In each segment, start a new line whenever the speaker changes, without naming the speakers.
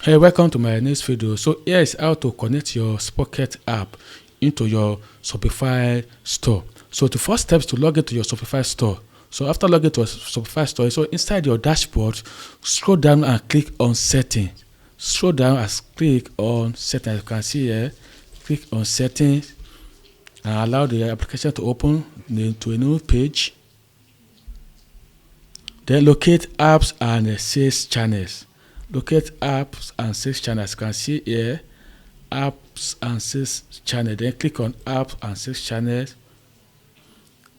Hey, welcome to my next video. So here is how to connect your Spocket app into your Shopify store. So the first step is to log into your Shopify store. So after logging to a Shopify store, so inside your dashboard, scroll down and click on settings. Scroll down and click on settings. As you can see here, click on settings and allow the application to open to a new page. Then locate apps and sales channels. Locate apps and sales channels. You can see here apps and sales channel. Then click on apps and sales channels.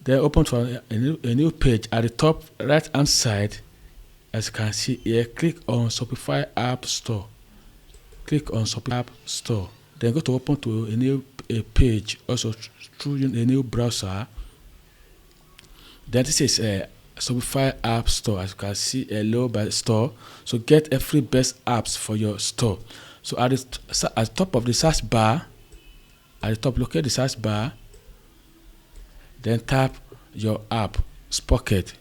Then open to a new page at the top right hand side. As you can see here, click on Shopify App Store. Click on Shopify App Store. Then go to open to a new page also through a new browser. Then this is a Shopify App Store. As you can see, hello by store. So get every best apps for your store. So at the top of the search bar, locate the search bar. Then tap your app, Spocket.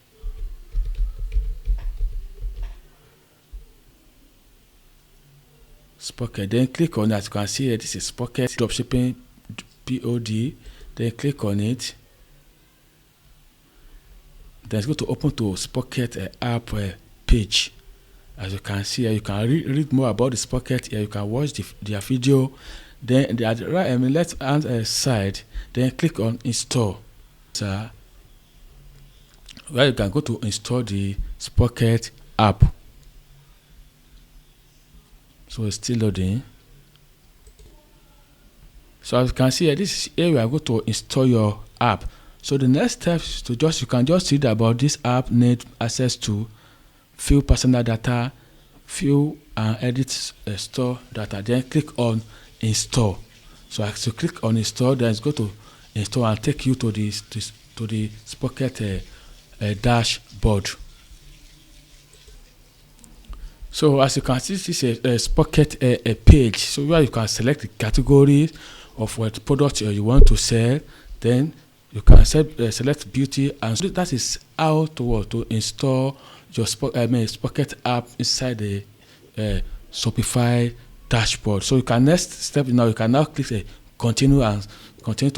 Then click on it. As you can see here, this is Spocket Dropshipping POD. Then click on it. Then it's going to open to Spocket app page. As you can see here, you can read more about the Spocket here. You can watch their video. Then at the right left hand side, then click on install. So where you can go to install the Spocket app. So it's still loading. So as you can see here, this is here you are going to install your app. So the next step is to you can just read about this app need access to few personal data, view and edit store data. Then click on install. So as you click on install, then it's going to install and take you to the Spocket dashboard. So as you can see, this is a Spocket page. So where you can select the categories of what product you want to sell. Then you can select beauty, and so that is how to install your Spocket app inside the Shopify dashboard. So you can next step now. You can now click continue and continue to